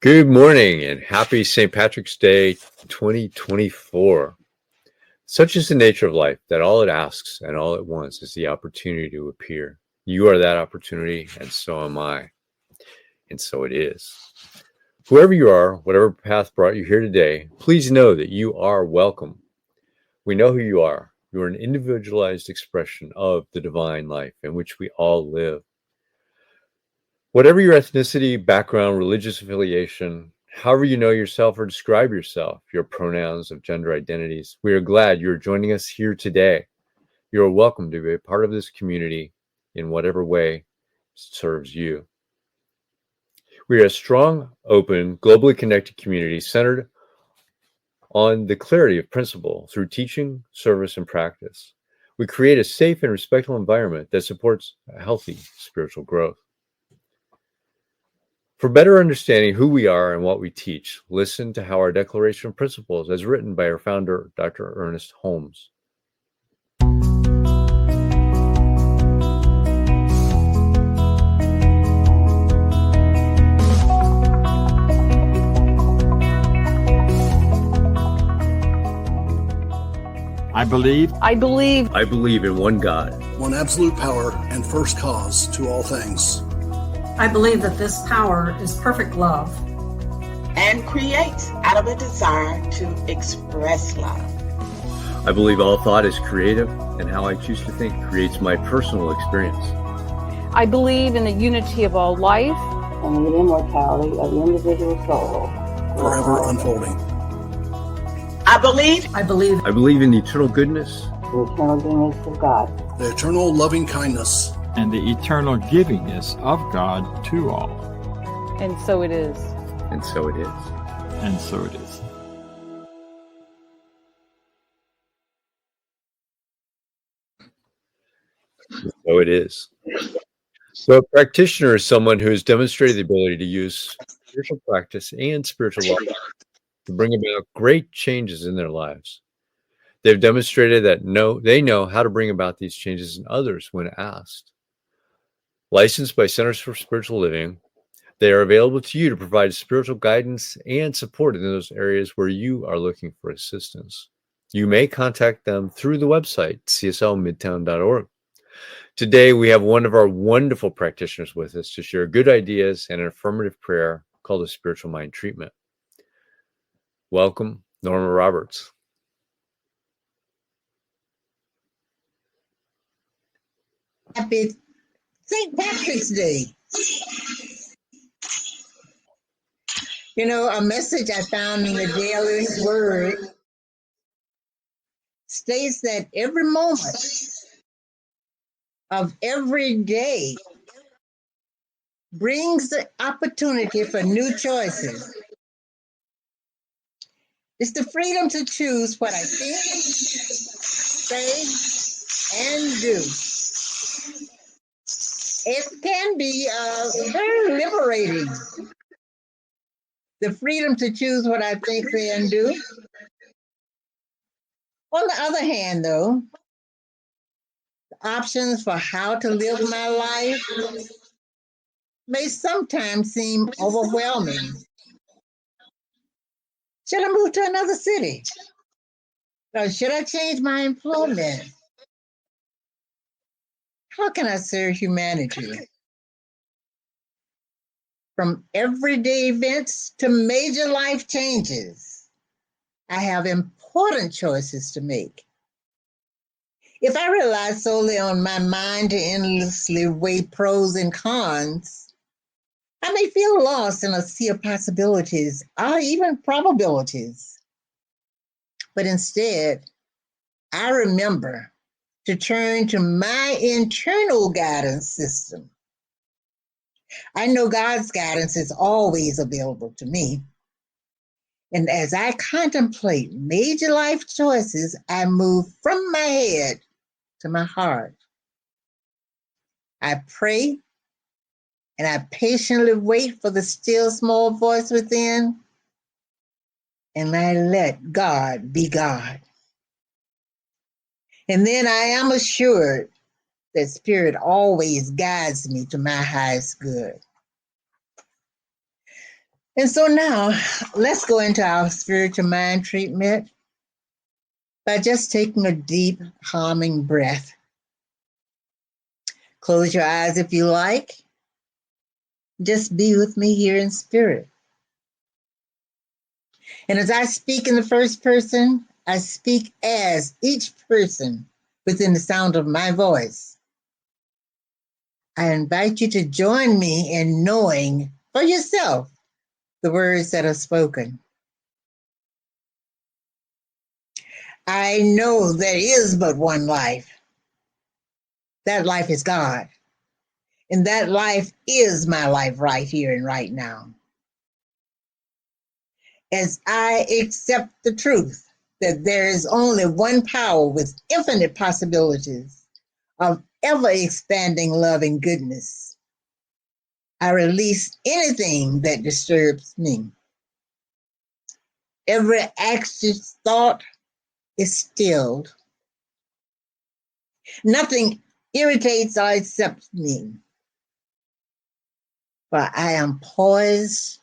Good morning and happy St. Patrick's Day 2024. Such is the nature of life that all it asks and all it wants is the opportunity to appear. You are that opportunity, and so am I. And so it is. Whoever you are, whatever path brought you here today, please know that you are welcome. We know who you are. You are an individualized expression of the divine life in which we all live. Whatever your ethnicity, background, religious affiliation, however you know yourself or describe yourself, your pronouns of gender identities, we are glad you're joining us here today. You are welcome to be a part of this community in whatever way serves you. We are a strong, open, globally connected community centered on the clarity of principle through teaching, service, and practice. We create a safe and respectful environment that supports a healthy spiritual growth. For better understanding who we are and what we teach, listen to how our Declaration of Principles, as written by our founder, Dr. Ernest Holmes. I believe in one God, one absolute power and first cause to all things. I believe that this power is perfect love and creates out of a desire to express love. I believe all thought is creative, and how I choose to think creates my personal experience. I believe in the unity of all life and the immortality of the individual soul, forever unfolding. I believe in the eternal goodness, the eternal goodness of God, the eternal loving kindness, and the eternal givingness of God to all. And so it is. And so it is. And so it is. So it is. So a practitioner is someone who has demonstrated the ability to use spiritual practice and spiritual life to bring about great changes in their lives. They've demonstrated that they know how to bring about these changes in others when asked. Licensed by Centers for Spiritual Living, they are available to you to provide spiritual guidance and support in those areas where you are looking for assistance. You may contact them through the website, cslmidtown.org. Today, we have one of our wonderful practitioners with us to share good ideas and an affirmative prayer called a spiritual mind treatment. Welcome, Norma Roberts. Happy St. Patrick's Day. You know, a message I found in the Daily Word states that every moment of every day brings the opportunity for new choices. It's the freedom to choose what I think, say, and do. It can be very liberating. The freedom to choose what I think, say, and do. On the other hand, though, the options for how to live my life may sometimes seem overwhelming. Should I move to another city? Or should I change my employment? How can I serve humanity? From everyday events to major life changes, I have important choices to make. If I rely solely on my mind to endlessly weigh pros and cons, I may feel lost in a sea of possibilities or even probabilities. But instead, I remember to turn to my internal guidance system. I know God's guidance is always available to me. And as I contemplate major life choices, I move from my head to my heart. I pray and I patiently wait for the still small voice within, and I let God be God. And then I am assured that Spirit always guides me to my highest good. And so now let's go into our spiritual mind treatment by just taking a deep, calming breath. Close your eyes if you like. Just be with me here in spirit. And as I speak in the first person, I speak as each person within the sound of my voice. I invite you to join me in knowing for yourself the words that are spoken. I know there is but one life. That life is God. And that life is my life right here and right now. As I accept the truth that there is only one power with infinite possibilities of ever expanding love and goodness, I release anything that disturbs me. Every anxious thought is stilled. Nothing irritates or accepts me, for I am poised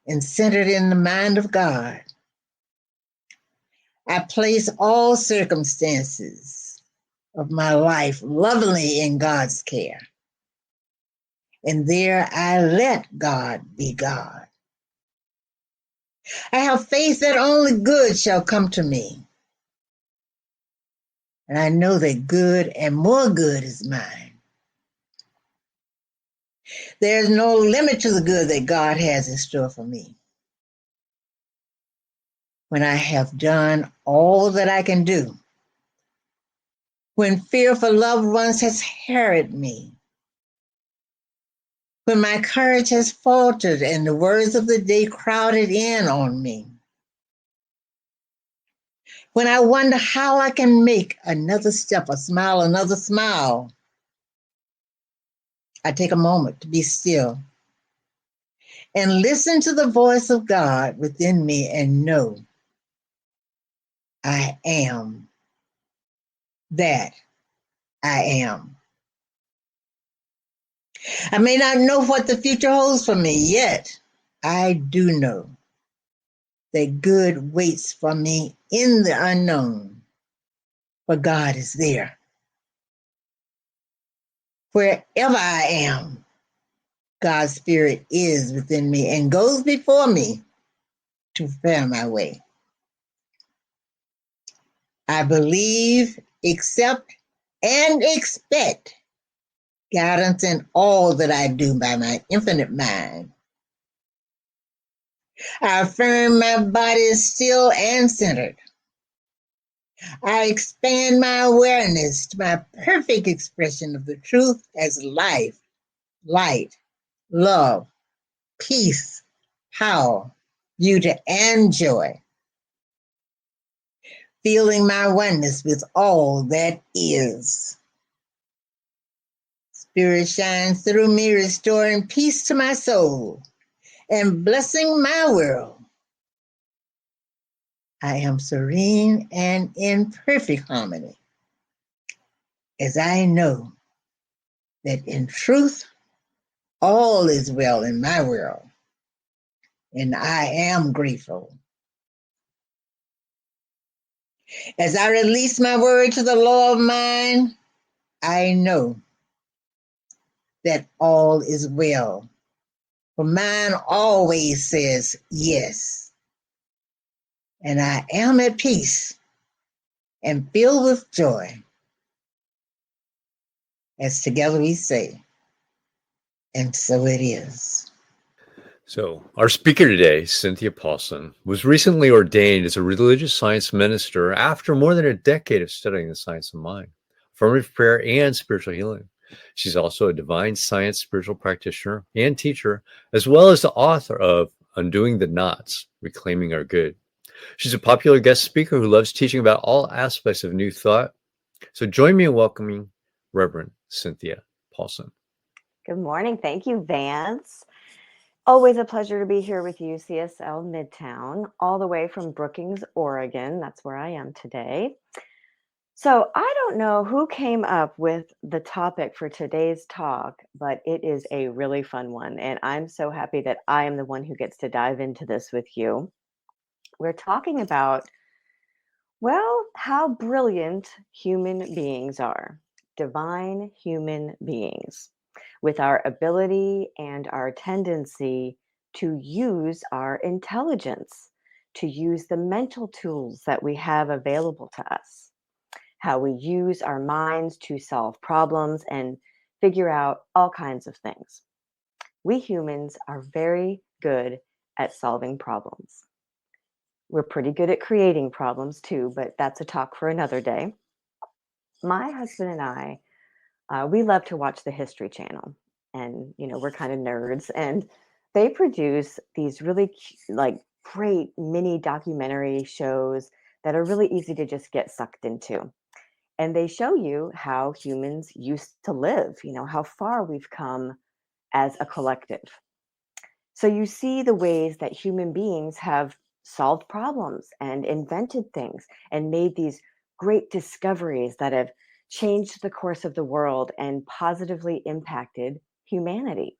and centered in the mind of God. I place all circumstances of my life lovingly in God's care. And there I let God be God. I have faith that only good shall come to me. And I know that good and more good is mine. There's no limit to the good that God has in store for me. When I have done all that I can do, when fear for loved ones has harried me, when my courage has faltered and the words of the day crowded in on me, when I wonder how I can make another step or smile another smile, I take a moment to be still and listen to the voice of God within me and know I am that I am. I may not know what the future holds for me, yet I do know that good waits for me in the unknown, for God is there. Wherever I am, God's Spirit is within me and goes before me to prepare my way. I believe, accept, and expect guidance in all that I do by my infinite mind. I affirm my body is still and centered. I expand my awareness to my perfect expression of the truth as life, light, love, peace, power, beauty, and joy. Feeling my oneness with all that is. Spirit shines through me, restoring peace to my soul and blessing my world. I am serene and in perfect harmony as I know that in truth, all is well in my world, and I am grateful. As I release my word to the law of mind, I know that all is well. For mine always says yes. And I am at peace and filled with joy. As together we say, and so it is. So, our speaker today, Cynthia Paulsen, was recently ordained as a religious science minister after more than a decade of studying the science of mind, affirmative prayer, and spiritual healing. She's also a divine science spiritual practitioner and teacher, as well as the author of Undoing the Knots, Reclaiming Our Good. She's a popular guest speaker who loves teaching about all aspects of new thought. So join me in welcoming Reverend Cynthia Paulsen. Good morning. Thank you, Vance. Always a pleasure to be here with you, CSL Midtown, all the way from Brookings, Oregon. That's where I am today. So I don't know who came up with the topic for today's talk, but it is a really fun one. And I'm so happy that I am the one who gets to dive into this with you. We're talking about, well, how brilliant human beings are, divine human beings, with our ability and our tendency to use our intelligence, to use the mental tools that we have available to us, how we use our minds to solve problems and figure out all kinds of things. We humans are very good at solving problems. We're pretty good at creating problems too, but that's a talk for another day. My husband and I, we love to watch the History Channel, and we're kind of nerds, and they produce these really great mini documentary shows that are really easy to just get sucked into. And they show you how humans used to live, how far we've come as a collective. So you see the ways that human beings have solved problems and invented things and made these great discoveries that have changed the course of the world and positively impacted humanity.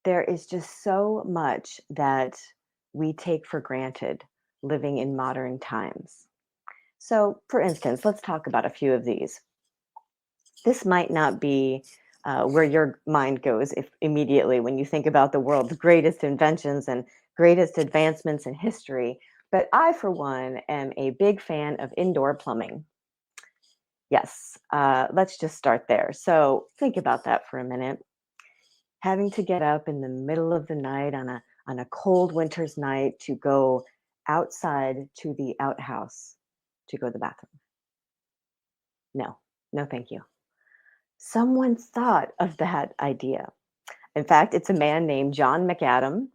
There is just so much that we take for granted living in modern times. So, for instance, let's talk about a few of these. This might not be where your mind goes if immediately when you think about the world's greatest inventions and greatest advancements in history, but I, for one, am a big fan of indoor plumbing. Yes, let's just start there. So think about that for a minute. Having to get up in the middle of the night on a cold winter's night to go outside to the outhouse to go to the bathroom. No, no, thank you. Someone thought of that idea. In fact, it's a man named John McAdam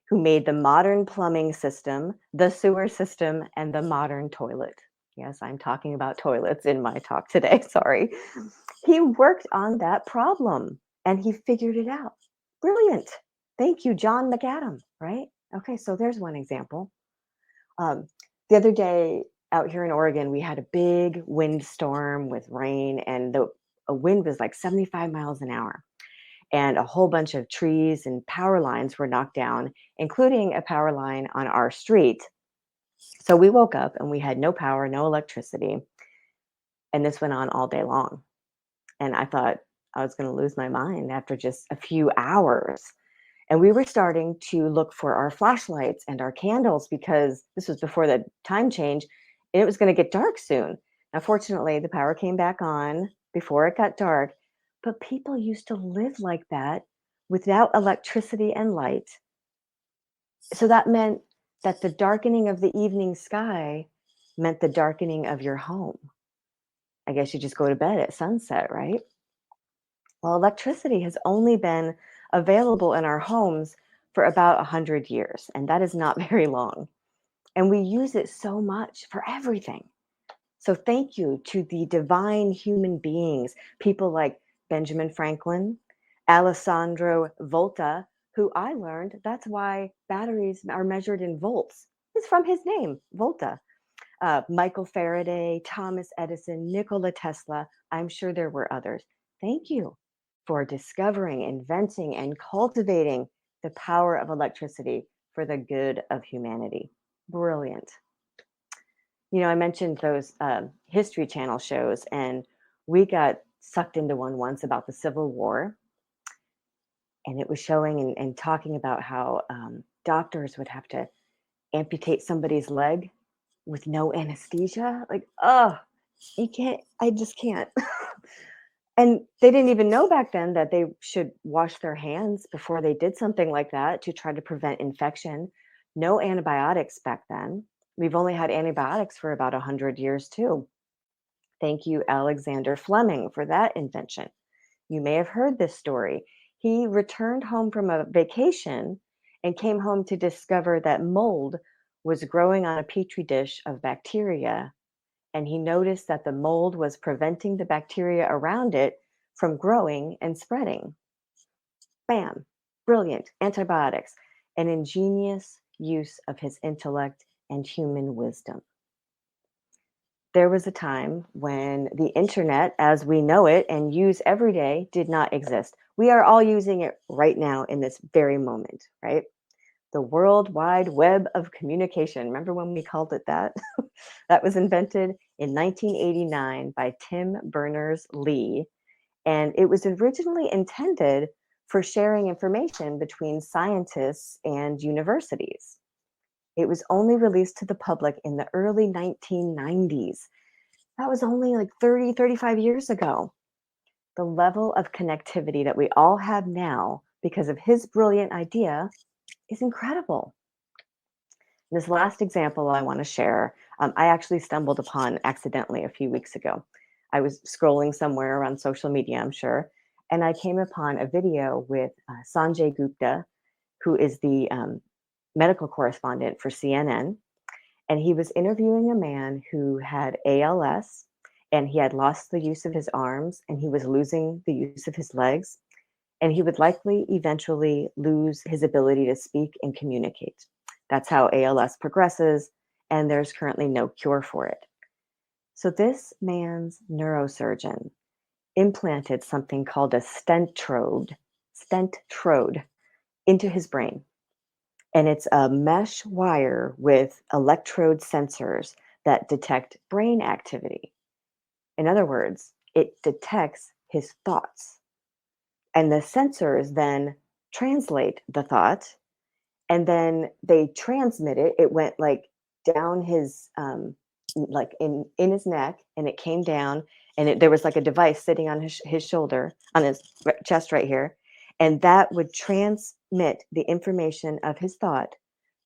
who made the modern plumbing system, the sewer system, and the modern toilet. Yes, I'm talking about toilets in my talk today. Sorry. He worked on that problem and he figured it out. Brilliant. Thank you, John McAdam, right? Okay, so there's one example. The other day out here in Oregon, we had a big windstorm with rain, and the wind was like 75 miles an hour. And a whole bunch of trees and power lines were knocked down, including a power line on our street. So we woke up and we had no power, no electricity. And this went on all day long. And I thought I was going to lose my mind after just a few hours. And we were starting to look for our flashlights and our candles because this was before the time change and it was going to get dark soon. Now, fortunately, the power came back on before it got dark, but people used to live like that without electricity and light. So that meant that the darkening of the evening sky meant the darkening of your home. I guess you just go to bed at sunset, right? Well, electricity has only been available in our homes for about 100 years, and that is not very long. And we use it so much for everything. So thank you to the divine human beings, people like Benjamin Franklin, Alessandro Volta, who I learned that's why batteries are measured in volts. It's from his name, Volta. Michael Faraday, Thomas Edison, Nikola Tesla. I'm sure there were others. Thank you for discovering, inventing, and cultivating the power of electricity for the good of humanity. Brilliant. I mentioned those History Channel shows, and we got sucked into one once about the Civil War. And it was showing and talking about how doctors would have to amputate somebody's leg with no anesthesia. Like, oh, I just can't. And they didn't even know back then that they should wash their hands before they did something like that to try to prevent infection. No antibiotics back then. We've only had antibiotics for about 100 years too. Thank you, Alexander Fleming, for that invention. You may have heard this story. He returned home from a vacation and came home to discover that mold was growing on a petri dish of bacteria, and he noticed that the mold was preventing the bacteria around it from growing and spreading. Bam, brilliant, antibiotics, an ingenious use of his intellect and human wisdom. There was a time when the internet, as we know it and use every day, did not exist. We are all using it right now in this very moment, right? The World Wide Web of Communication. Remember when we called it that? That was invented in 1989 by Tim Berners-Lee, and it was originally intended for sharing information between scientists and universities. It was only released to the public in the early 1990s. That was only like 30, 35 years ago. The level of connectivity that we all have now because of his brilliant idea is incredible. This last example I want to share, I actually stumbled upon accidentally a few weeks ago. I was scrolling somewhere on social media, I'm sure, and I came upon a video with Sanjay Gupta, who is the medical correspondent for CNN. And he was interviewing a man who had ALS, and he had lost the use of his arms, and he was losing the use of his legs, and he would likely eventually lose his ability to speak and communicate. That's how ALS progresses, and there's currently no cure for it. So this man's neurosurgeon implanted something called a stentrode into his brain. And it's a mesh wire with electrode sensors that detect brain activity. In other words, it detects his thoughts. And the sensors then translate the thought, and then they transmit it. It went like down his, like in his neck, and it came down, and there was like a device sitting on his shoulder, on his chest right here. And that would transmit the information of his thought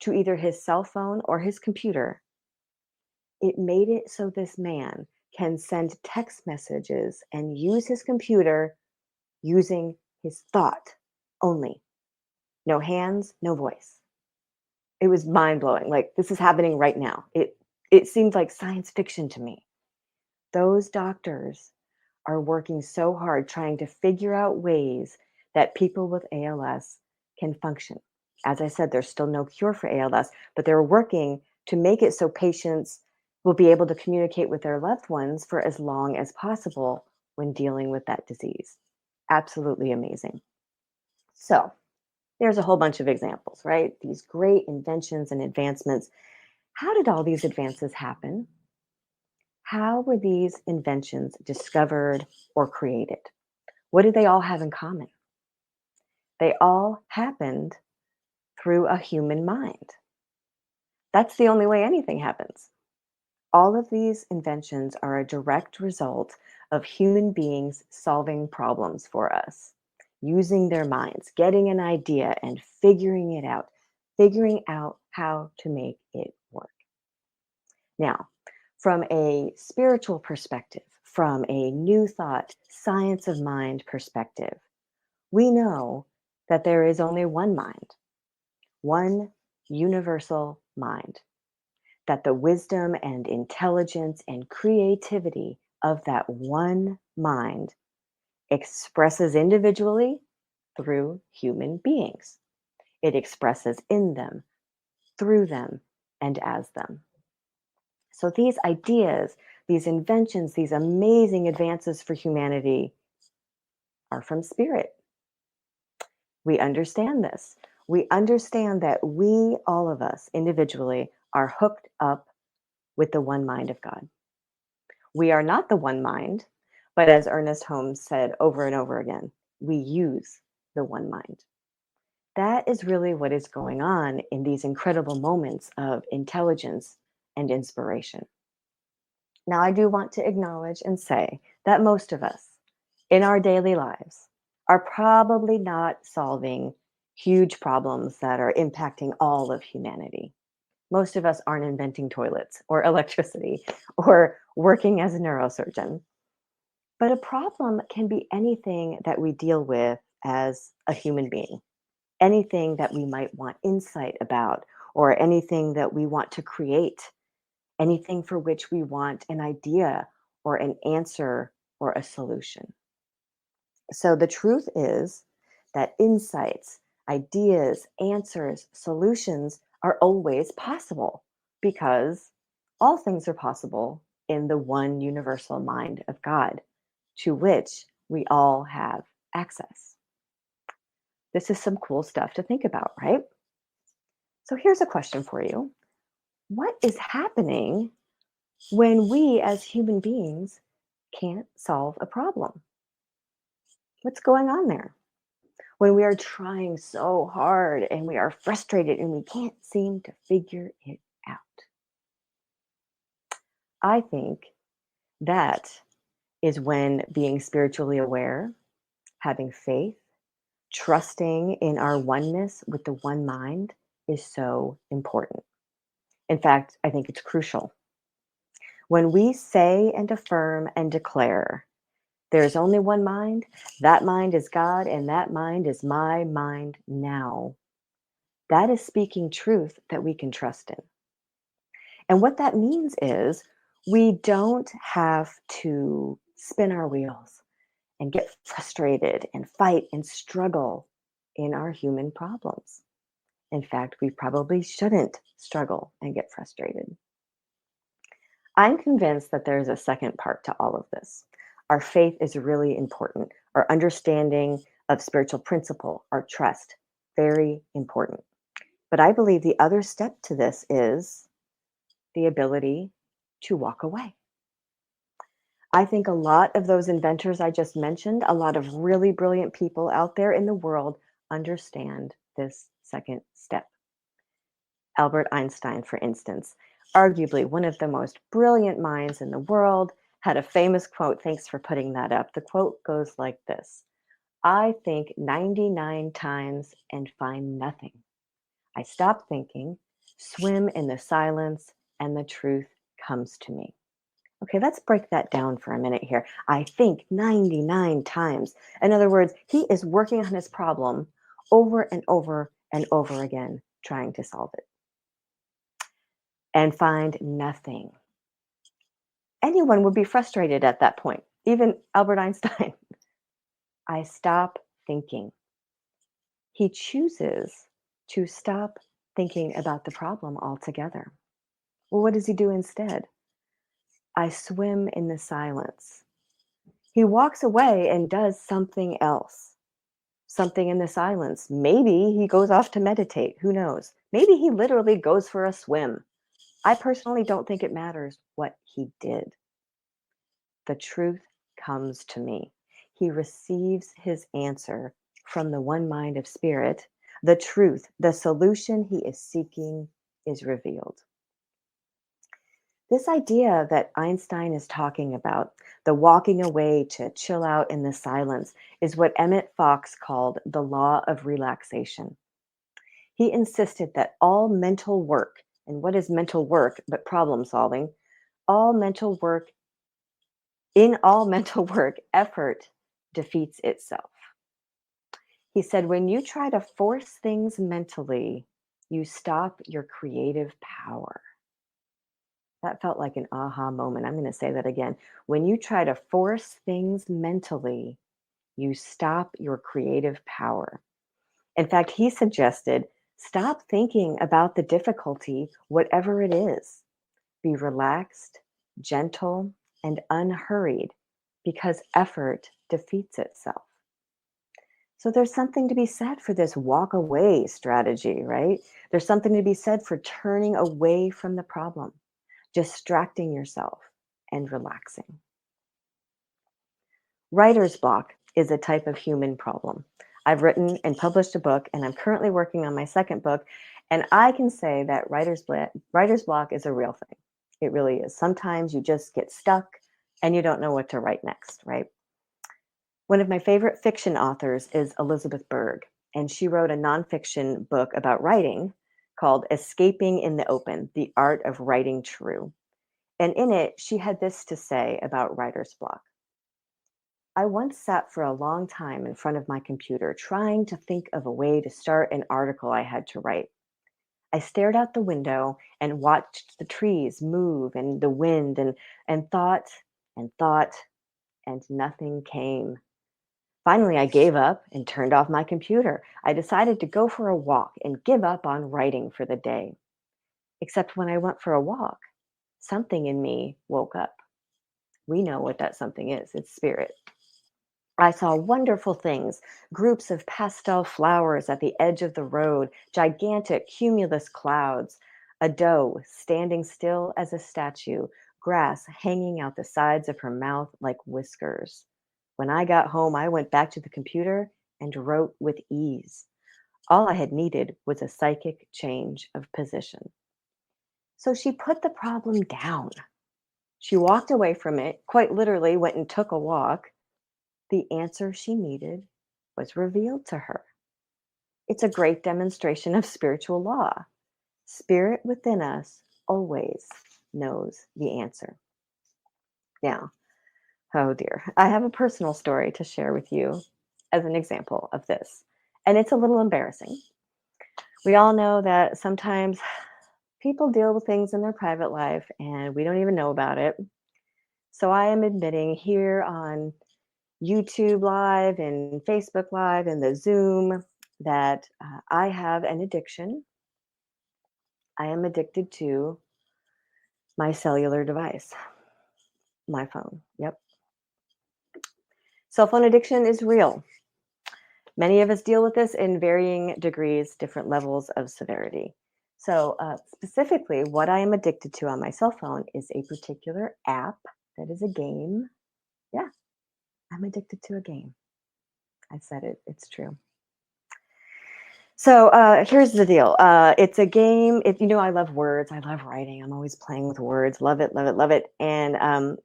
to either his cell phone or his computer. It made it so this man can send text messages and use his computer using his thought only. No hands, no voice. It was mind-blowing. Like, this is happening right now. It seemed like science fiction to me. Those doctors are working so hard trying to figure out ways that people with ALS can function. As I said, there's still no cure for ALS, but they're working to make it so patients will be able to communicate with their loved ones for as long as possible when dealing with that disease. Absolutely amazing. So there's a whole bunch of examples, right? These great inventions and advancements. How did all these advances happen? How were these inventions discovered or created? What did they all have in common? They all happened through a human mind. That's the only way anything happens. All of these inventions are a direct result of human beings solving problems for us, using their minds, getting an idea and figuring out how to make it work. Now, from a spiritual perspective, from a new thought, science of mind perspective, we know that there is only one mind, one universal mind, that the wisdom and intelligence and creativity of that one mind expresses individually through human beings. It expresses in them, through them, and as them. So these ideas, these inventions, these amazing advances for humanity are from spirit. We understand this. We understand that we, all of us individually, are hooked up with the one mind of God. We are not the one mind, but as Ernest Holmes said over and over again, we use the one mind. That is really what is going on in these incredible moments of intelligence and inspiration. Now, I do want to acknowledge and say that most of us in our daily lives are probably not solving huge problems that are impacting all of humanity. Most of us aren't inventing toilets or electricity or working as a neurosurgeon. But a problem can be anything that we deal with as a human being, anything that we might want insight about, or anything that we want to create, anything for which we want an idea or an answer or a solution. So the truth is that insights, ideas, answers, solutions are always possible because all things are possible in the one universal mind of God, to which we all have access. This is some cool stuff to think about, right? So here's a question for you. What is happening when we as human beings can't solve a problem? What's going on there? When we are trying so hard and we are frustrated and we can't seem to figure it out. I think that is when being spiritually aware, having faith, trusting in our oneness with the one mind is so important. In fact, I think it's crucial. When we say and affirm and declare, there's only one mind, that mind is God, and that mind is my mind now. That is speaking truth that we can trust in. And what that means is we don't have to spin our wheels and get frustrated and fight and struggle in our human problems. In fact, we probably shouldn't struggle and get frustrated. I'm convinced that there's a second part to all of this. Our faith is really important. Our understanding of spiritual principle, our trust, very important. But I believe the other step to this is the ability to walk away. I think a lot of those inventors I just mentioned, a lot of really brilliant people out there in the world understand this second step. Albert Einstein, for instance, arguably one of the most brilliant minds in the world, had a famous quote. Thanks for putting that up. The quote goes like this: I think 99 times and find nothing. I stop thinking, swim in the silence, and the truth comes to me. Okay, let's break that down for a minute here. I think 99 times. In other words, he is working on his problem over and over and over again, trying to solve it. And find nothing. Anyone would be frustrated at that point, even Albert Einstein. I stop thinking. He chooses to stop thinking about the problem altogether. Well, what does he do instead? I swim in the silence. He walks away and does something else, something in the silence. Maybe he goes off to meditate. Who knows? Maybe he literally goes for a swim. I personally don't think it matters what he did. The truth comes to me. He receives his answer from the one mind of spirit. The truth, the solution he is seeking, is revealed. This idea that Einstein is talking about, the walking away to chill out in the silence, is what Emmett Fox called the law of relaxation. He insisted that all mental work, and what is mental work but problem solving, all mental work, effort defeats itself. He said, when you try to force things mentally, you stop your creative power. That felt like an aha moment. I'm going to say that again. When you try to force things mentally, you stop your creative power. In fact, he suggested stop thinking about the difficulty, whatever it is. Be relaxed, gentle, and unhurried, because effort defeats itself. So there's something to be said for this walk away strategy, right? There's something to be said for turning away from the problem, distracting yourself, and relaxing. Writer's block is a type of human problem. I've written and published a book, and I'm currently working on my second book, and I can say that writer's block is a real thing. It really is. Sometimes you just get stuck and you don't know what to write next, right? One of my favorite fiction authors is Elizabeth Berg, and she wrote a nonfiction book about writing called Escaping in the Open, The Art of Writing True. And in it, she had this to say about writer's block. I once sat for a long time in front of my computer trying to think of a way to start an article I had to write. I stared out the window and watched the trees move and the wind and thought, and nothing came. Finally, I gave up and turned off my computer. I decided to go for a walk and give up on writing for the day. Except when I went for a walk, something in me woke up. We know what that something is. It's spirit. I saw wonderful things, groups of pastel flowers at the edge of the road, gigantic cumulus clouds, a doe standing still as a statue, grass hanging out the sides of her mouth like whiskers. When I got home, I went back to the computer and wrote with ease. All I had needed was a psychic change of position. So she put the problem down. She walked away from it, quite literally went and took a walk. The answer she needed was revealed to her. It's a great demonstration of spiritual law. Spirit within us always knows the answer. Now, oh dear, I have a personal story to share with you as an example of this. And it's a little embarrassing. We all know that sometimes people deal with things in their private life and we don't even know about it. So I am admitting here on YouTube Live and Facebook Live and the Zoom that I have an addiction. I am addicted to my cellular device, my phone. Yep. Cell phone addiction is real. Many of us deal with this in varying degrees, different levels of severity. So specifically, what I am addicted to on my cell phone is a particular app that is a game. Yeah, I'm addicted to a game. I said it. It's true. So here's the deal. It's a game. I love words. I love writing. I'm always playing with words. Love it, love it, love it. And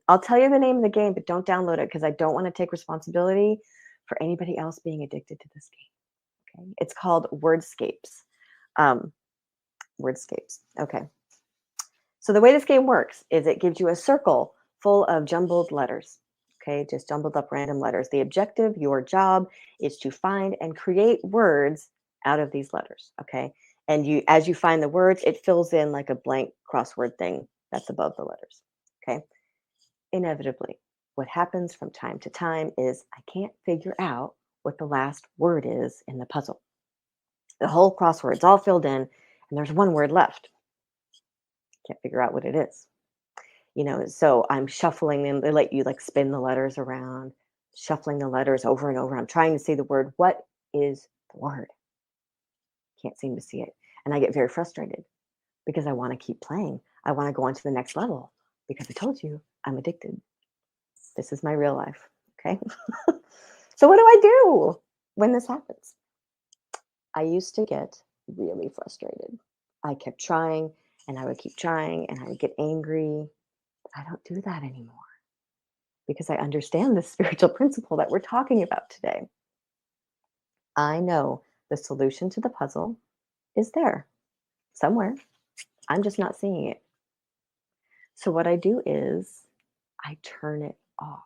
I'll tell you the name of the game, but don't download it because I don't want to take responsibility for anybody else being addicted to this game. Okay. It's called Wordscapes. Wordscapes. Okay. So the way this game works is it gives you a circle full of jumbled letters. Okay, just jumbled up random letters. The objective, your job, is to find and create words out of these letters. Okay, and as you find the words, it fills in like a blank crossword thing that's above the letters. Okay, inevitably, what happens from time to time is I can't figure out what the last word is in the puzzle. The whole crossword's all filled in, and there's one word left. Can't figure out what it is. So I'm shuffling them. They let you like spin the letters around, shuffling the letters over and over. I'm trying to see the word. What is the word? Can't seem to see it. And I get very frustrated because I want to keep playing. I want to go on to the next level because I told you I'm addicted. This is my real life. Okay. So what do I do when this happens? I used to get really frustrated. I kept trying and I would keep trying and I would get angry. I don't do that anymore because I understand the spiritual principle that we're talking about today. I know the solution to the puzzle is there somewhere. I'm just not seeing it. So what I do is I turn it off.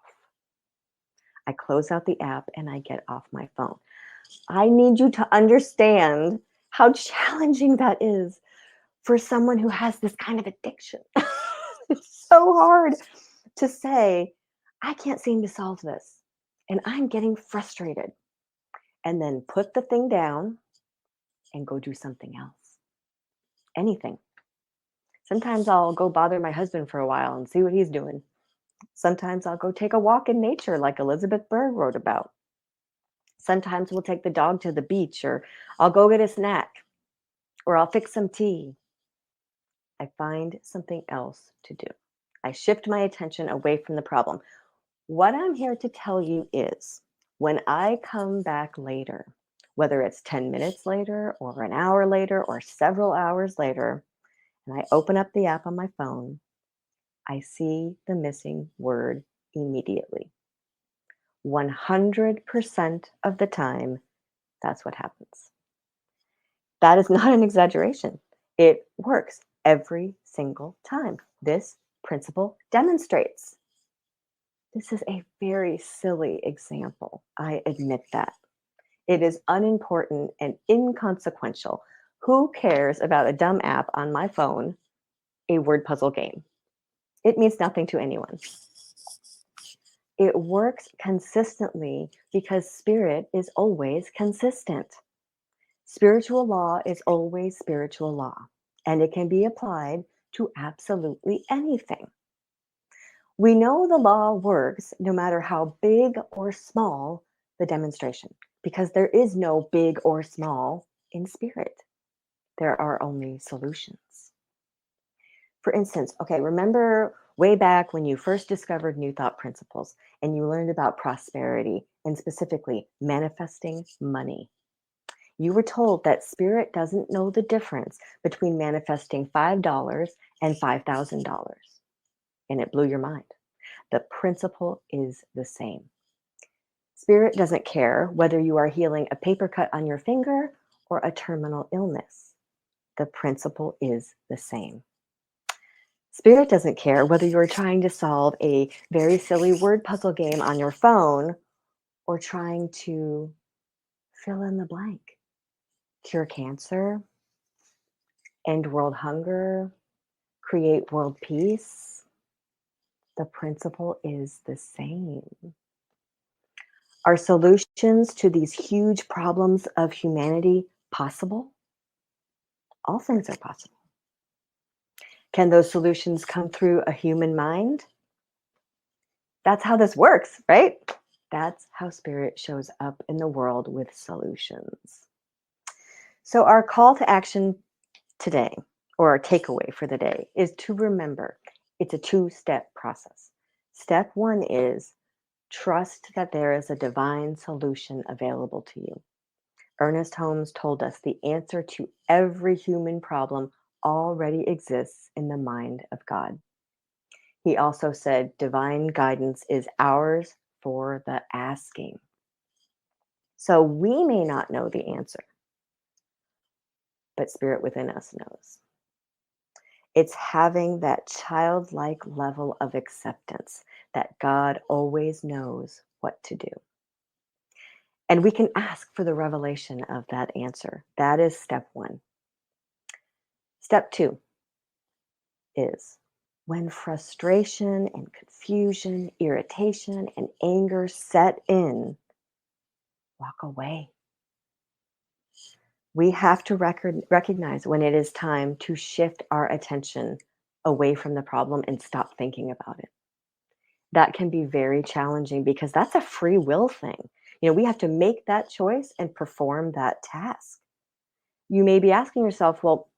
I close out the app and I get off my phone. I need you to understand how challenging that is for someone who has this kind of addiction. It's so hard to say, I can't seem to solve this and I'm getting frustrated. And then put the thing down and go do something else. Anything. Sometimes I'll go bother my husband for a while and see what he's doing. Sometimes I'll go take a walk in nature like Elizabeth Berg wrote about. Sometimes we'll take the dog to the beach, or I'll go get a snack, or I'll fix some tea. I find something else to do. I shift my attention away from the problem. What I'm here to tell you is when I come back later, whether it's 10 minutes later or an hour later or several hours later, and I open up the app on my phone, I see the missing word immediately. 100% of the time, that's what happens. That is not an exaggeration. It works every single time. This principle demonstrates. This is a very silly example. I admit that. It is unimportant and inconsequential. Who cares about a dumb app on my phone, a word puzzle game? It means nothing to anyone. It works consistently because spirit is always consistent. Spiritual law is always spiritual law, and it can be applied to absolutely anything. We know the law works no matter how big or small the demonstration, because there is no big or small in spirit. There are only solutions. For instance, okay, remember way back when you first discovered New Thought principles and you learned about prosperity and specifically manifesting money. You were told that spirit doesn't know the difference between manifesting $5 and $5,000. And it blew your mind. The principle is the same. Spirit doesn't care whether you are healing a paper cut on your finger or a terminal illness. The principle is the same. Spirit doesn't care whether you're trying to solve a very silly word puzzle game on your phone or trying to fill in the blank. Cure cancer, end world hunger, create world peace. The principle is the same. Are solutions to these huge problems of humanity possible? All things are possible. Can those solutions come through a human mind? That's how this works, right? That's how spirit shows up in the world with solutions. So our call to action today, or our takeaway for the day, is to remember it's a two-step process. Step one is trust that there is a divine solution available to you. Ernest Holmes told us the answer to every human problem already exists in the mind of God. He also said divine guidance is ours for the asking. So we may not know the answer, but spirit within us knows. It's having that childlike level of acceptance that God always knows what to do. And we can ask for the revelation of that answer. That is step one. Step two is when frustration and confusion, irritation and anger set in, walk away. We have to recognize when it is time to shift our attention away from the problem and stop thinking about it. That can be very challenging because that's a free will thing. We have to make that choice and perform that task. You may be asking yourself, well,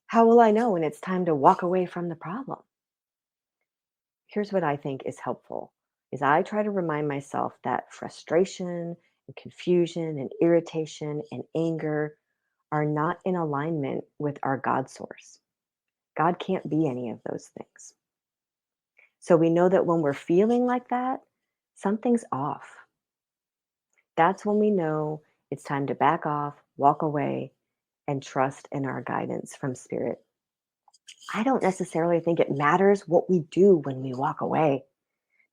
how will I know when it's time to walk away from the problem? Here's what I think is helpful, is I try to remind myself that frustration and confusion and irritation and anger are not in alignment with our God source. God can't be any of those things. So we know that when we're feeling like that, something's off. That's when we know it's time to back off, walk away, and trust in our guidance from spirit. I don't necessarily think it matters what we do when we walk away.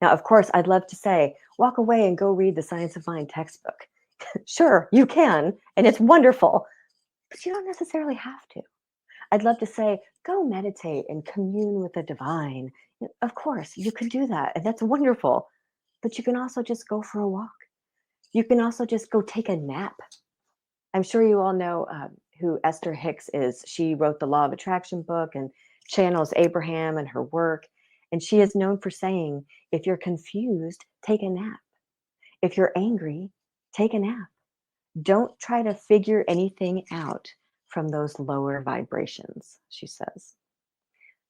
Now, of course, I'd love to say, walk away and go read the Science of Mind textbook. Sure, you can, and it's wonderful, but you don't necessarily have to. I'd love to say, go meditate and commune with the divine. Of course, you can do that, and that's wonderful, but you can also just go for a walk. You can also just go take a nap. I'm sure you all know who Esther Hicks is. She wrote the Law of Attraction book and channels Abraham and her work. And she is known for saying, if you're confused, take a nap. If you're angry, take a nap. Don't try to figure anything out from those lower vibrations, she says.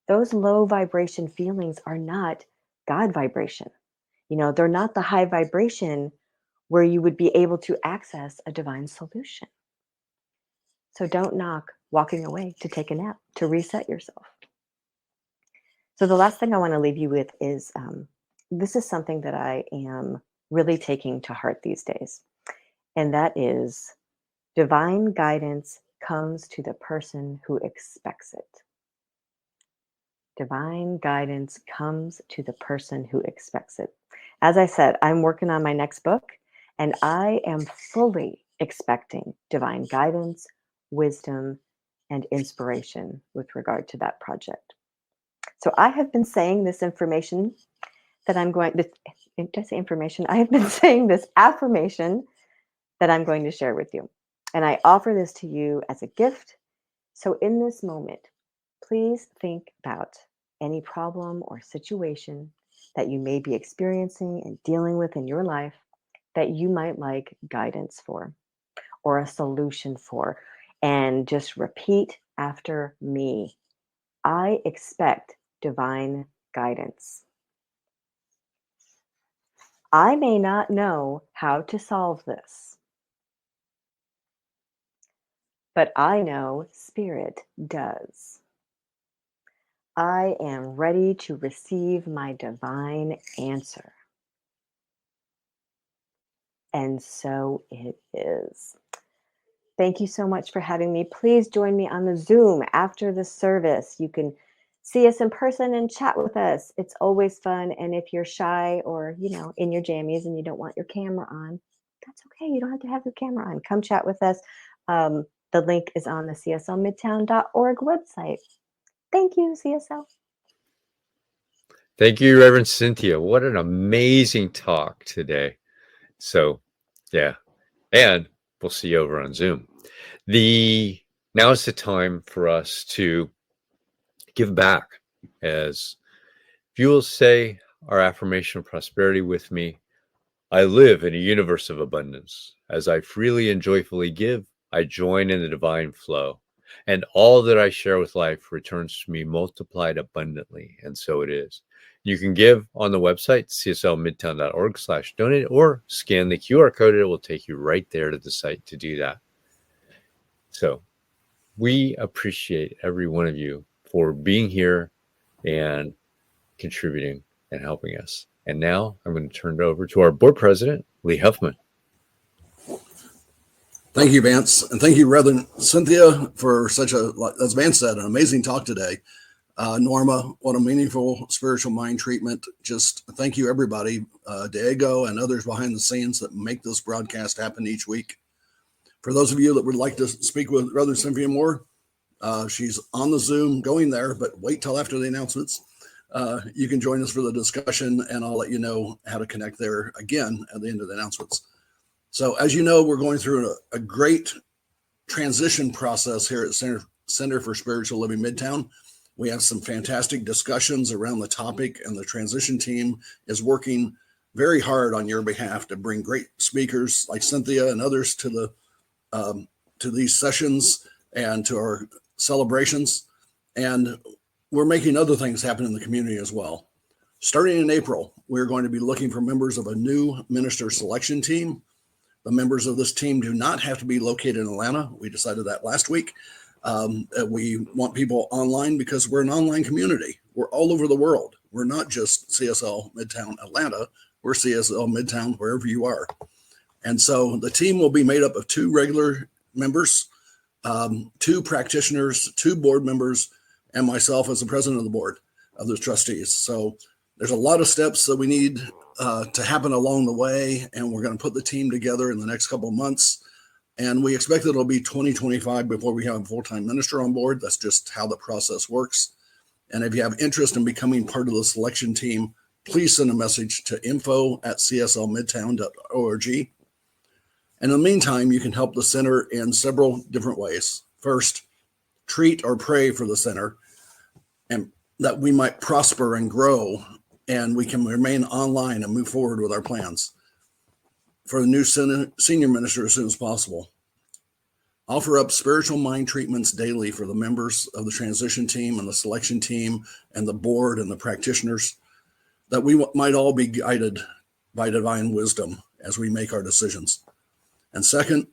Those low vibration feelings are not God vibration. They're not the high vibration where you would be able to access a divine solution. So don't knock walking away to take a nap, to reset yourself. So the last thing I want to leave you with is this is something that I am really taking to heart these days. And that is divine guidance comes to the person who expects it. Divine guidance comes to the person who expects it. As I said, I'm working on my next book, and I am fully expecting divine guidance, wisdom, and inspiration with regard to that project. So I have been saying this information that I'm going, did I say information? I have been saying this affirmation that I'm going to share with you. And I offer this to you as a gift. So in this moment, please think about any problem or situation that you may be experiencing and dealing with in your life that you might like guidance for or a solution for. And just repeat after me. I expect divine guidance. I may not know how to solve this, but I know Spirit does. I am ready to receive my divine answer. And so it is. Thank you so much for having me. Please join me on the Zoom after the service. You can see us in person and chat with us. It's always fun. And if you're shy or, in your jammies and you don't want your camera on, that's okay. You don't have to have your camera on. Come chat with us. The link is on the cslmidtown.org website. Thank you, CSL. Thank you, Reverend Cynthia. What an amazing talk today. So, yeah. And we'll see you over on Zoom. Now is the time for us to give back. As if you will say our affirmation of prosperity with me, I live in a universe of abundance. As I freely and joyfully give, I join in the divine flow. And all that I share with life returns to me multiplied abundantly. And so it is. You can give on the website, cslmidtown.org/donate, or scan the QR code. It will take you right there to the site to do that. So we appreciate every one of you for being here and contributing and helping us. And now I'm going to turn it over to our board president, Lee Huffman. Thank you, Vance. And thank you, Reverend Cynthia, for such as Vance said, an amazing talk today. Norma, what a meaningful spiritual mind treatment. Just thank you, everybody, Diego and others behind the scenes that make this broadcast happen each week. For those of you that would like to speak with Reverend Cynthia more, she's on the Zoom going there, but wait till after the announcements. You can join us for the discussion, and I'll let you know how to connect there again at the end of the announcements. So as you know, we're going through a great transition process here at Center for Spiritual Living Midtown. We have some fantastic discussions around the topic, and the transition team is working very hard on your behalf to bring great speakers like Cynthia and others to these sessions and to our celebrations. And we're making other things happen in the community as well. Starting in April, we're going to be looking for members of a new minister selection team. The members of this team do not have to be located in Atlanta. We decided that last week. We want people online because we're an online community. We're all over the world. We're not just CSL Midtown Atlanta. We're CSL Midtown wherever you are. And so the team will be made up of 2 regular members, 2 practitioners, 2 board members, and myself as the president of the board of the trustees. So there's a lot of steps that we need to happen along the way, and we're going to put the team together in the next couple of months. And we expect that it'll be 2025 before we have a full-time minister on board. That's just how the process works. And if you have interest in becoming part of the selection team, please send a message to info@cslmidtown.org. And in the meantime, you can help the center in several different ways. First, treat or pray for the center, and that we might prosper and grow, and we can remain online and move forward with our plans for the new senior minister as soon as possible. Offer up spiritual mind treatments daily for the members of the transition team and the selection team and the board and the practitioners, that we might all be guided by divine wisdom as we make our decisions. And second,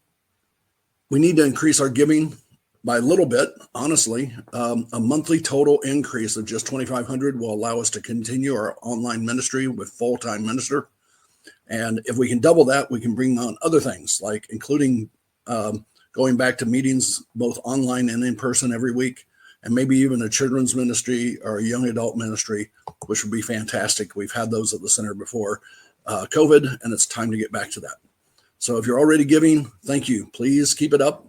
we need to increase our giving by a little bit. Honestly, a monthly total increase of just $2,500 will allow us to continue our online ministry with full-time minister. And if we can double that, we can bring on other things, like including going back to meetings, both online and in person every week, and maybe even a children's ministry or a young adult ministry, which would be fantastic. We've had those at the center before COVID, and it's time to get back to that. So if you're already giving, thank you. Please keep it up.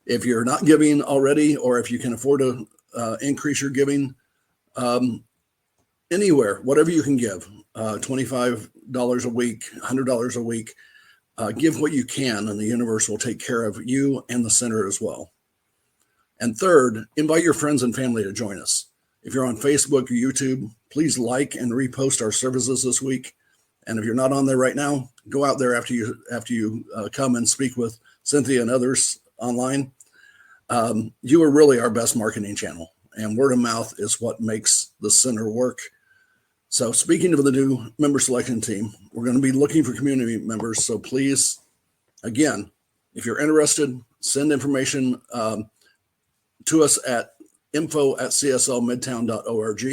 If you're not giving already, or if you can afford to increase your giving, anywhere, whatever you can give, $25 a week, $100 a week, give what you can, and the universe will take care of you and the center as well. And third, invite your friends and family to join us. If you're on Facebook or YouTube, Please like and repost our services this week. And if you're not on there right now, go out there after you come and speak with Cynthia and others online. You are really our best marketing channel, and word of mouth is what makes the center work. So speaking of the new member selection team, we're going to be looking for community members. So please, again, if you're interested, send information to us at info@cslmidtown.org.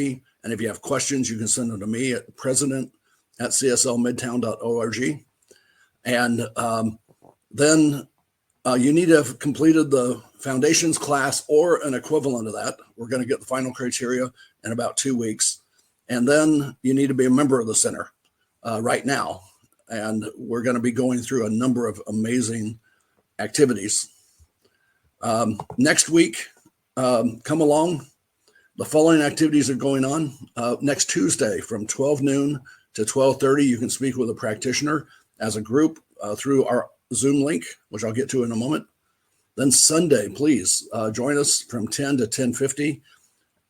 And if you have questions, you can send them to me at president@cslmidtown.org. And then you need to have completed the foundations class or an equivalent of that. We're going to get the final criteria in about 2 weeks. And then you need to be a member of the center right now. And we're going to be going through a number of amazing activities. Next week, come along. The following activities are going on. Next Tuesday from 12 noon to 12:30, you can speak with a practitioner as a group through our Zoom link, which I'll get to in a moment. Then Sunday, please join us from 10 to 10:50.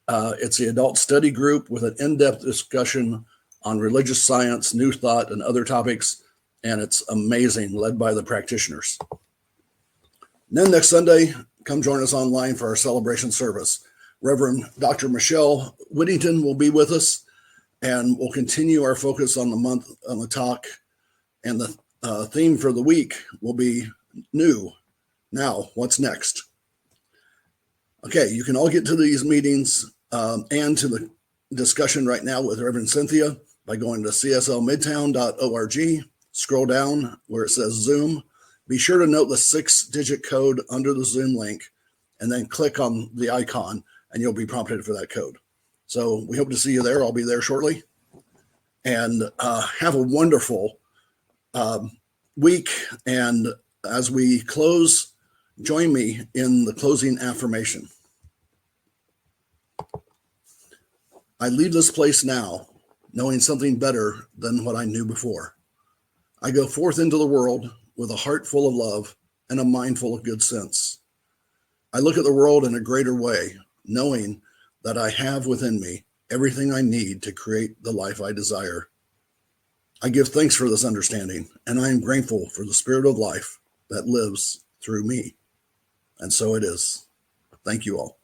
It's the adult study group with an in-depth discussion on religious science, New Thought, and other topics. And it's amazing, led by the practitioners. And then next Sunday, come join us online for our celebration service. Reverend Dr. Michelle Whittington will be with us, and we'll continue our focus on the month on the talk. And the theme for the week will be new. Now, what's next? Okay, you can all get to these meetings and to the discussion right now with Reverend Cynthia by going to cslmidtown.org. Scroll down where it says Zoom. Be sure to note the 6-digit code under the Zoom link, and then click on the icon, and you'll be prompted for that code. So we hope to see you there. I'll be there shortly. And have a wonderful week. And as we close, join me in the closing affirmation. I leave this place now, knowing something better than what I knew before. I go forth into the world with a heart full of love and a mind full of good sense. I look at the world in a greater way, knowing that I have within me everything I need to create the life I desire. I give thanks for this understanding, and I am grateful for the spirit of life that lives through me. And so it is. Thank you all.